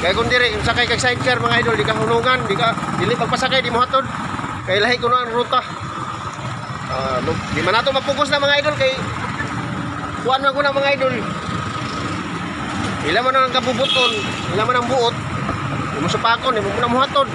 Kaya kung diri sakay kag sidecar mga idol, di ka hunungan, dili pagpasakay di mo hatod. Kay lahi kuno ang ruta. Di man nato mapokus na mga idol kay kuan man ko na mga idol. Ila man ang kabubuton, ila man ang buot. Di mo supakon, di mo na muhatod.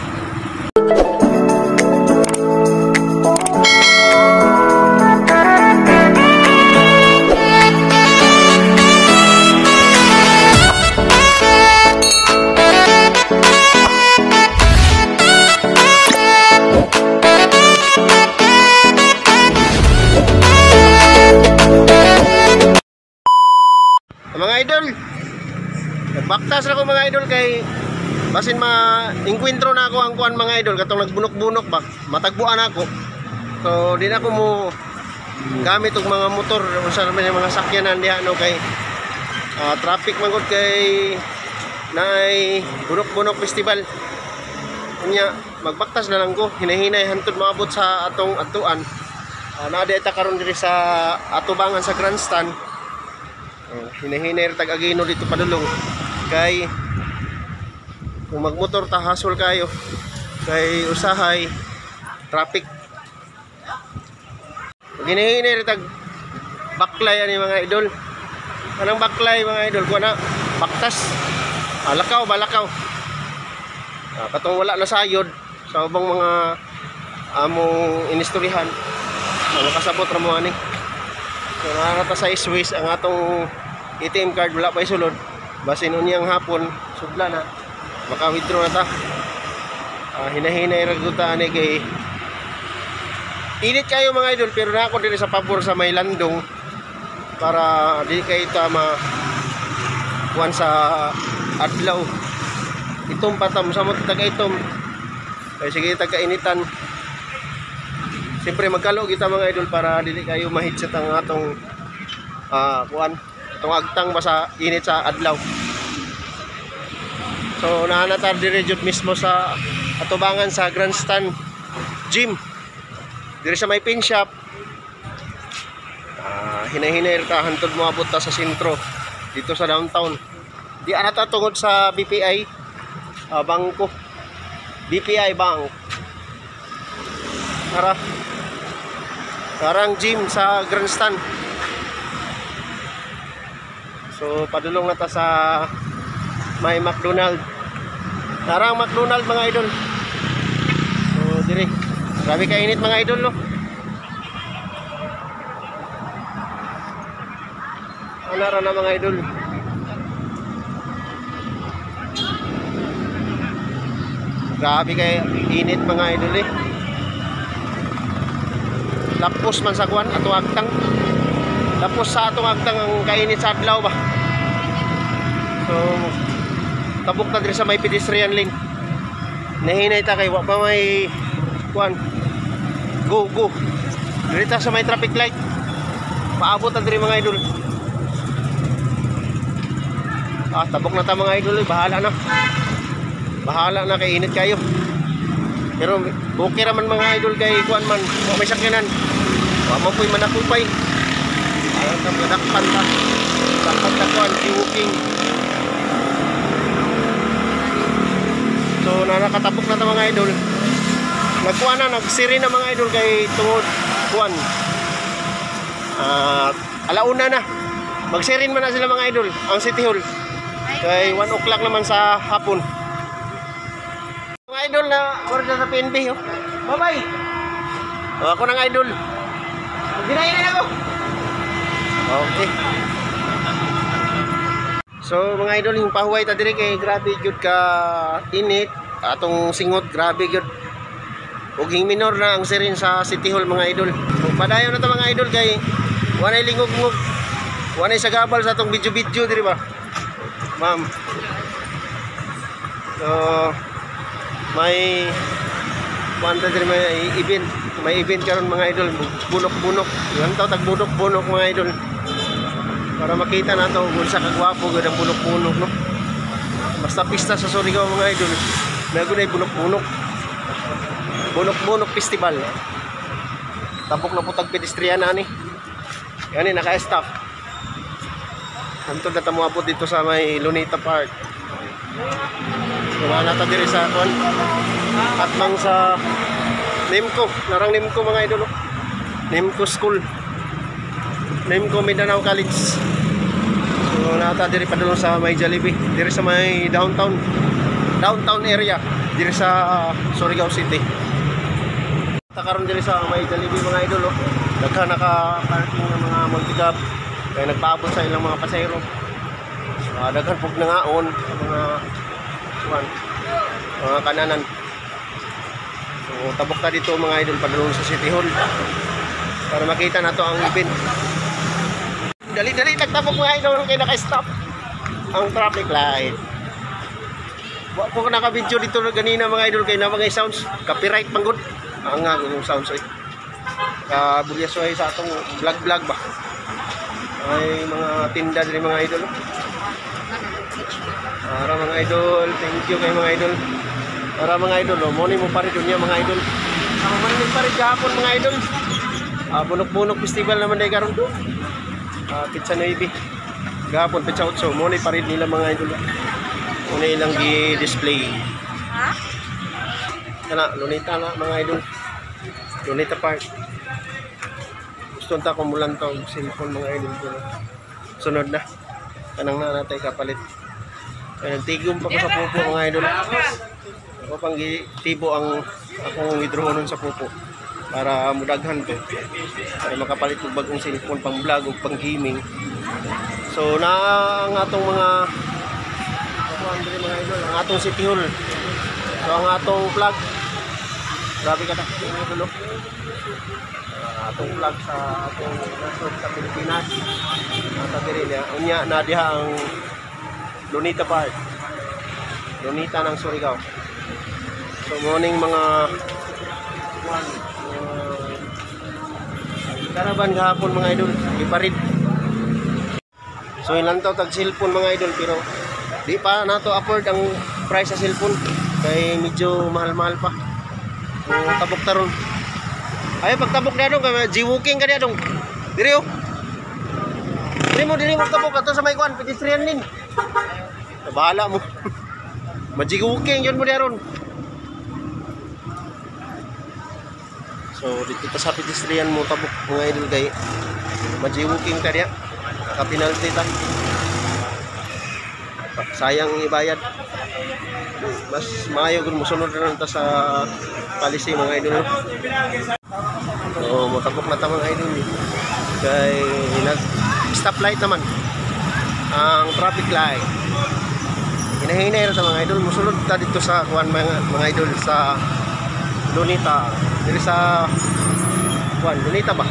Mga idol, nagbaktas na ako mga idol kay basin ma-inkwentro na ako ang kuan mga idol katong nagbunok-bunok ba, matagbuan ako. So di na ako mo gamit og mga motor unsa naman yung mga sakyanan diha no kay traffic man gud kay naay bunok-bunok festival. Unya magbaktas na lang ko, hinahinay hantod maabot sa atong atuan. Naa ta karon diri sa atubangan sa grandstand. Hinahinay tag agino dito padulong kay kung magmotor ta hasol kayo kay usahay traffic. Hinahinay tag baklay ani mga idol. Anong baklay mga idol ko na baktas lakaw balakaw katong wala na sayod sa ubang mga among inistoryahan mga kasabot ra mo ani. So nakakata sa Swiss ang atong ATM card wala pa isulod. Basin unyang hapon sudla na maka-withdraw na ta. Hinahinay ra gud ta ani kay init kayo mga idol pero na ako diri sa pabor sa may landong para di kay ta ma kuan sa adlaw. Itom patam sa mo taga itom. Kay sige taga-initan. Siyempre magkalo kita mga idol para dili kayo mahitset ang atong kuan itong agtang basa init sa adlaw. So naanatar diri jud mismo sa atubangan sa grandstand gym diri sa may pin shop. Hinahinay ta hantod mo abot ta sa sentro dito sa downtown. Di ana ta tungod sa BPI bangko BPI bank. Karang gym sa grandstand. So padulong na ta sa may McDonald. Karang McDonald mga idol. So dire. Grabe ka init mga idol no. Anara na mga idol. Grabe kay init mga idol eh. Lapos man sa kuan atong agtang. Lapos sa atong agtang ang kainit sa adlaw ba. So tabok ta diri sa may pedestrian lane. Nahinay ta kay wa pa may kuan. Go. Diri ta sa may traffic light. Paabot ta diri mga idol. Tabok na ta mga idol, bahala na. Bahala na kay init kayo. Pero okay raman mga idol kay kuan man, may sakyanan. Wa mo puy manakupay. Alang ta madakpan ta. Dapat ta kuan walking. So nakatapok na ta mga idol. Nagkuan na, nagsiri na mga idol kay tungod kuan. Alauna na. Magsirin man na sila mga idol ang City Hall. Kay 1 o'clock naman sa hapon. Mga idol na order sa PNB oh. Bye-bye. Ako nang idol. Ginahin na ako. Okay. So mga idol, yung pahuway ta diri kay grabe gyud ka init atong singot, grabe gyud. Ug hing minor na ang sirin sa City Hall mga idol. Padayon na ta mga idol kay wanay lingog-ngog. Wanay sagabal sa atong video-video diri ba? Ma'am. So may wanda diri may event karon mga idol, bunok-bunok. Ilang taw tag bunok-bunok mga idol. Para makita nato kung sa kagwapo gud ang bunok-bunok no. Basta pista sa Surigao mga idol. Nagunay bunok-bunok. Bunok-bunok festival. Tapok na po tag pedestrian ani. Yani naka-staff. Hantod na ta moabot dito sa may Luneta Park. Wala na ta diri sa kon. Atmang sa Nimco, narang Nimco mga idol. Nimco School. Nimco Mindanao College. So nata diri padulong sa may Jollibee, diri sa may downtown area, diri sa Surigao City. Ta karon diri sa may Jollibee mga idol. Daghan naka-parking ng mga multi-cab kaya nagpaabot sa ilang mga pasahero. Daghan pug nangaon mga kananan. So tabok ta dito mga idol padulong sa City Hall para makita nato ang event. Dali nagtabok mga idol kay naka-stop ang traffic light. Wa ko naka-video dito ganina mga idol kay na mga sounds copyright panggod. Ang nga yung sounds ay kabulyaso ay sa atong vlog ba. Ay mga tinda diri mga idol. Para mga idol, thank you kay mga idol. Para mga idol, mo ni mo pa rin niya mga idol. Ang manin pa rin kahapon mga idol. Bunok-bunok festival naman dahil karon. Pizza Navy. Gahapon pizza 8, mo ni pa rin nila mga idol. Una ilang di-display. Kana, Lunita na mga idol. Lunita Park. Gusto nta kumulan to cellphone mga idol ko. Sunod na. Kanang na natay kapalit. Tigom pa ko sa pupo mga idol. Ako pang tibo ang akong withdraw nun sa pupo para mudaghan to. Para makapalit og bagong cellphone pang vlog ug pang gaming. So na ang atong mga mga idol, ang atong City Hall. So ang atong vlog. Grabe ka ta mga idol. Atong vlog sa atong nasod sa Pilipinas. Diri niya unya na diha ang Lunita Park. Lunita ng Surigao. So morning mga karaban gahapon mga idol, iparid. So ilan taw tag cellphone mga idol pero di pa nato afford ang price sa cellphone kay medyo mahal-mahal pa. So tabok taron. Ay pagtabok na dong G-walking ka na dong. Diri oh. Diri mo tabok ato sa may kuan pedestrian din. Bahala mo. Majiguking yun mo diaron. So dito ta sa pedestrian mo tabok mga idol kay majiguking ka diya. Ka-penalty ta. Sayang ibayad. Mas maayo gud mo sunod na ta sa policy mga idol. So motabok na ta mga idol. Kay nag-stoplight naman ang traffic light. Hinahinay na sa mga idol, musulod ta dito sa kuan mga idol sa Lunita. Diri sa kuan Lunita ba?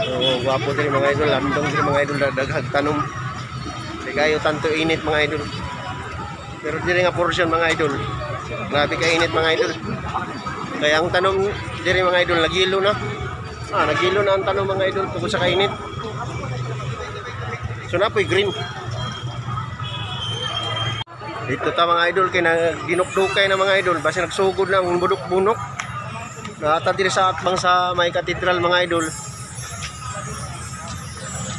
So gwapo diri mga idol, landong diri mga idol daghag tanom. Ligayo tanto init mga idol. Pero diri nga portion mga idol. Grabe ka init mga idol. Kaya ang tanom diri mga idol nagilo na. Nagilo na ang tanom mga idol tungkol sa kainit. So napoy green. Dito ta mga idol kay nagdinukdukay na mga idol basta nagsugod na ang bunok-bunok. Naata diri sa atbang sa may katedral mga idol.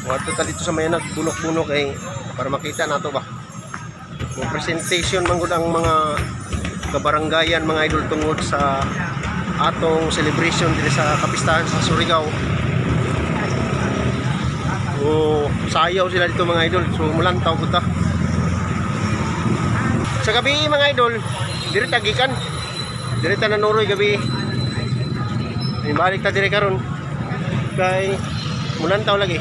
Wato ta dito sa may nagbunok-bunok ay para makita nato ba. Yung presentation man gud ang mga kabaranggayan mga idol tungod sa atong celebration diri sa kapistahan sa Surigao. Sayaw sila dito mga idol. So mulantaw ko ta. Sa gabi mga idol, diri tagikan. Diri ta nanuroy gabi. Balik ta diri karon. Kay mulantaw lagi.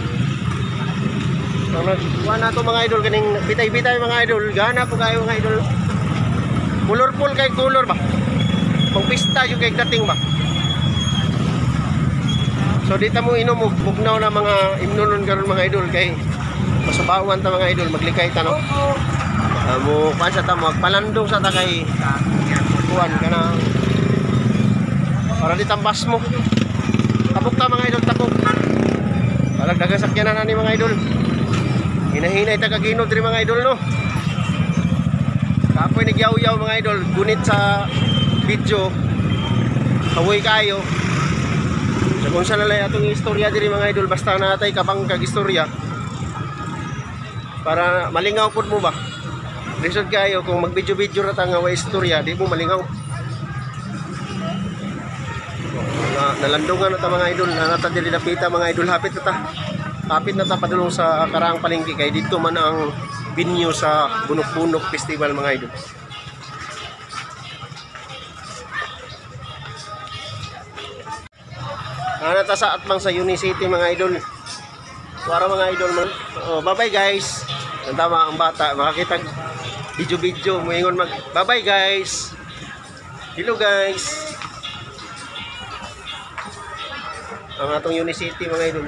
Kuha na to mga idol kaning bitay-bitay mga idol. Gana po kayo mga idol. Colorful kay color ba? Pang pista yung kay dating ba? So dito mo inom bugnaw na mga imnonon karon mga idol kay masubawan ta mga idol maglikay ta no. Mo kansa ta magpalandong sa ta kay kuan kana para ditambas mo. Tabok ta mga idol tabok. Palagdagan sakyanan na ni mga idol. Hinahinay ta kaginod diri mga idol no. Kapoy nagyaw-yaw mga idol gunit sa video. Kawoy kayo. So kung saan nalay atong istorya diri mga idol basta natay kabang kag istorya. para malingaw pud mo ba. Lisod kayo kung mag-video-video ra ta nga way istorya, di mo malingaw. Nalandungan na ta mga idol, nata diri dapita mga idol, hapit na ta. Hapit na ta padulong sa Karaang Palengke kay dito man ang venue sa Bunok-Bunok Festival mga idol. Nata sa atbang sa Unicity mga idol. Para mga idol man. Oh, bye-bye guys. Ang tama ang bata, makakita video-video mo ingon mag bye-bye guys. Hello guys. Ang atong Unicity mga idol.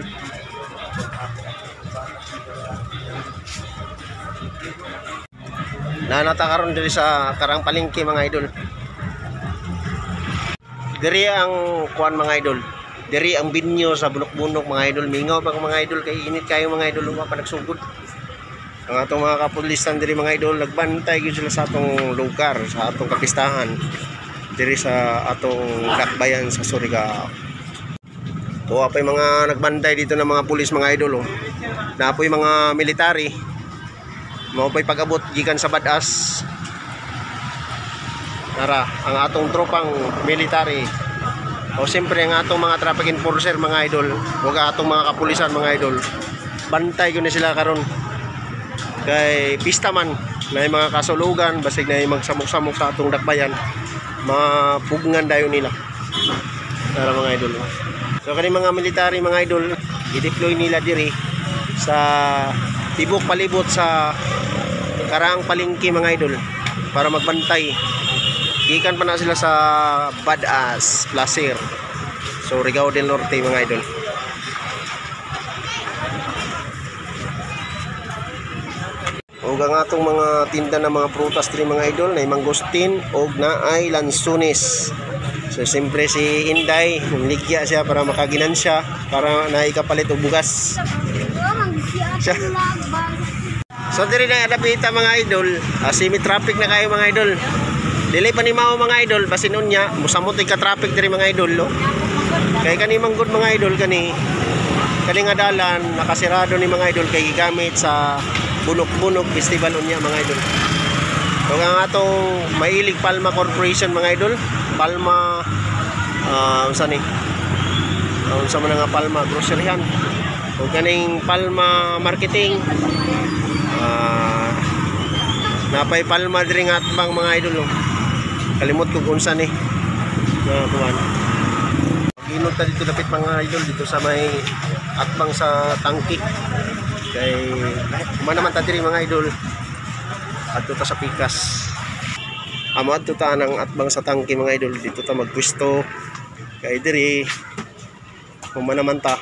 Nanata karon diri sa Karaang Palengke mga idol. Diri ang kuan mga idol. Diri ang binyo sa Bunok-Bunok mga idol. Mingaw pa mga idol kay init kayo mga idol, wa pa nagsugod. Ang atong mga kapulisan diri mga idol nagbantay gyud sila sa atong lugar, sa atong kapistahan diri sa atong dakbayan sa Surigao. Tuwa pa yung mga nagbantay dito ng mga pulis mga idol oh. Napoy mga military. Mao pay pag-abot gikan sa Badas. Nara ang atong tropang military. O siyempre ang atong mga traffic enforcer mga idol, ug atong mga kapulisan mga idol, bantay ko na sila karon kay pista man na mga kasulugan, basig na magsamok-samok sa atong dakbayan, mapugngan dayon nila para mga idol. So kani mga military mga idol, i-deploy nila diri sa tibok palibot sa Karaang Palengke mga idol para magbantay. Gikan pa na sila sa Badas, Placer. So Surigao del Norte mga idol. Og ang atong mga tinda ng mga prutas diri mga idol, na mangustin og naay lansunis. So siyempre si Inday, ligya siya para makaginansya para naikapalit og bugas. So diri na adapita mga idol, semi-traffic na kayo mga idol. Dili pa ni mao mga idol, basin unya musamot ka traffic diri mga idol no. Kay kani manggod mga idol kani nga dalan nakasirado ni mga idol kay gigamit sa Bunok-Bunok Festival unya mga idol. So ang atong Mailig Palma Corporation mga idol, Palma unsa ni? Unsa man nga Palma groceryhan. O kaning Palma Marketing. Napay Palma diri nga atbang mga idol no. Kalimot ko kung saan na kuwan. Ginod ta dito dapit mga idol dito sa may atbang sa tangki. Kay man ta diri mga idol. Adto ta sa Pikas. Amo adto ta nang atbang sa tangki mga idol, dito ta magpwesto. Kay diri kung man ta.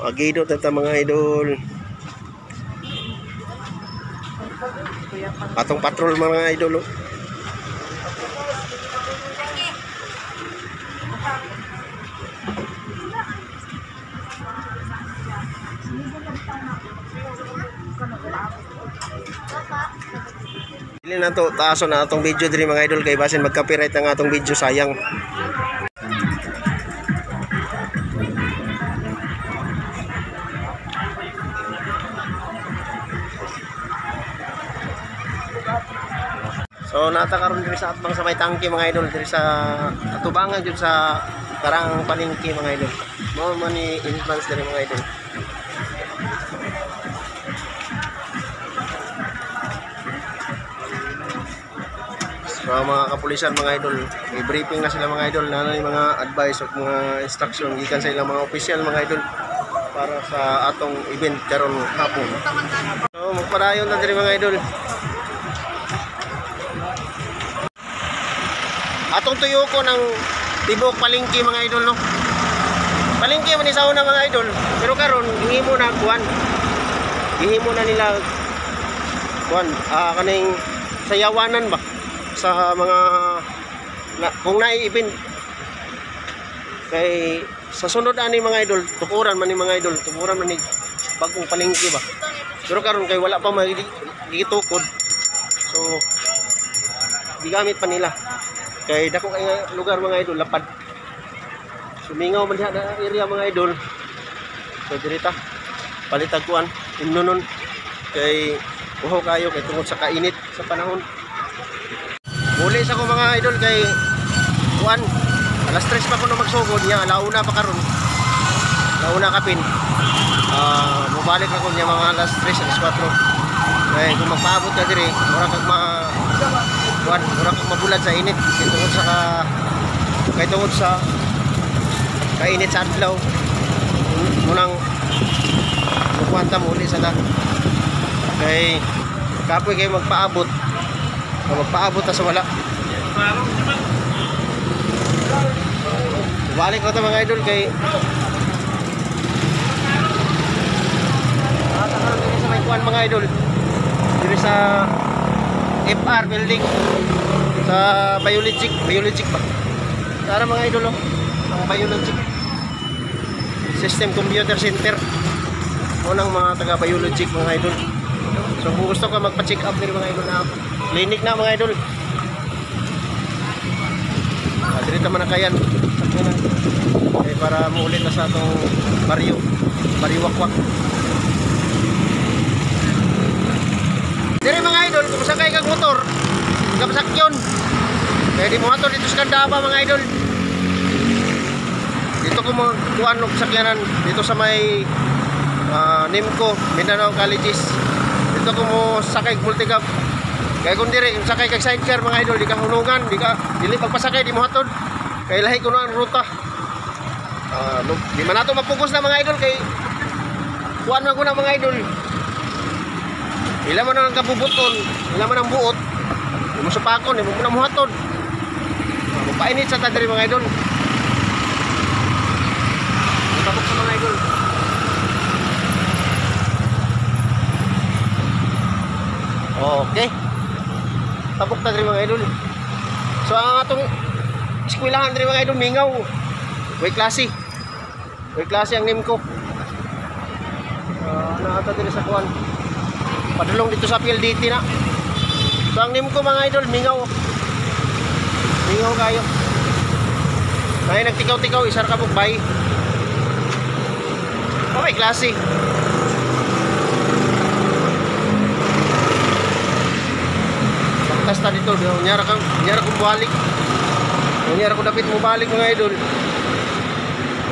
Agido ta mga idol. Atong patrol mga idol. Dili na to taaso na atong video diri mga idol kay basin mag-copyright ang atong video sayang. So nata karon diri sa atbang sa may tangke mga idol diri sa katubangan jud sa Karaang Palengke mga idol. Mao man ni entrance diri mga idol. So mga kapulisan mga idol, may briefing na sila mga idol, na mga advice o mga instruction gikan sa ilang mga official mga idol para sa atong event karon hapon. So magpadayon na diri mga idol. Atong tuyo ko ng tibok Palengke mga idol no. Palengke man isa una mga idol, pero karon gihimo na kuan. Gihimo na nila kuan kaning sayawanan ba sa mga kung nai-event kay sa sunod ani mga idol tukuran man ni mga idol, tukuran man ni bagong Palengke ba, pero karon kay wala pa magitukod, so gigamit pa nila kay dako kay lugar mga idol lapad, sumingaw man diha na area mga idol. So dirita palitag kuan imnonon kay uhaw kayo kay tungod sa kainit sa panahon. Muli sa ko mga idol kay kuan alas 3 pa ko na magsugod niya, launa pa karon. Launa kapin. Mubalik ako niya mga alas 3 alas 4. Kay kung magpaabot ka diri, ora kag ora kag mabulad sa init kay tungod sa kainit sa adlaw. Munang mukuanta mo uli sa na. Kay kapoy kay magpaabot ta sa wala. Balik ko ta mga idol kay nakakaroon din sa may kuan mga idol dito sa FR building sa biologic ba tara mga idol ang biologic system computer center unang mga taga biologic mga idol. So kung gusto ka magpa-check up din mga idol na clinic na mga idol, dito man na kayan para muulit na sa atong baryo wakwak. Dire mga idol, kung sakay kag motor kapasakyon kaya di mo ato dito sa Candaba mga idol. Dito ko mo kuan og sakyanan dito sa may Nimco Mindanao Colleges. Dito ko mo sakay multicab. Kaya kung dire sakay kag sidecar mga idol, di ka hunungan, dili pagpasakay di mo hatod. Kay lahi kuno ang ruta. Di man nato mapokus na mga idol kay kuan man ko na mga idol. Ila man ang kabubuton, ila man ang buot. Di mo supakon, di mo na muhatod. Painit sa tadiri mga idol. Tapok sa mga idol. Okay. Tapok ta diri mga idol. So ang atong eskwelahan diri mga idol mingaw. Way klase ang Nimco. Naata diri sa kuan. Padulong dito sa PLDT na. So ang Nimco mga idol mingaw. Mingaw kayo. Ay nagtikaw-tikaw isar ka bay. Okay, klase. Baktas ta dito, nyara kong balik. Nyara ko dapat mo balik mga idol.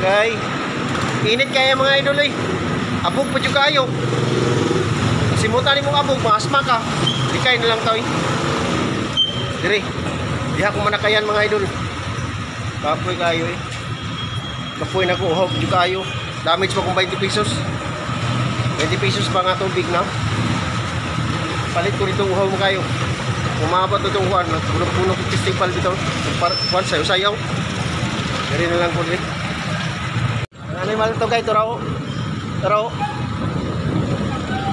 Kay init kaya mga idol eh. Abog pa jud kayo. Simutan mo abog, maasma ka. Likay na lang tayo. Dire. Diha ko manakayan mga idol. Kapoy kayo eh. Kapoy na ko uhog jud kayo. Damage pa kung 20 pesos. 20 pesos pa nga tubig na. Palit ko dito uhaw mo kayo. Umabot na itong kuhan. Puno-puno kong festival dito. Kuhan sayo-sayaw. Dari na lang po rin. Ang animal ito kayo. Taraw.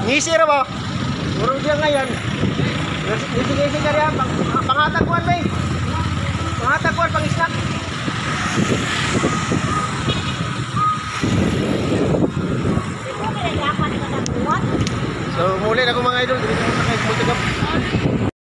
Ngisi ra ba? Puro diyan ngayon. Ngisi-ngisi ka rin. Pangatagwan ba eh. Pangatagwan, pang-snack. So muli na ko mga idol,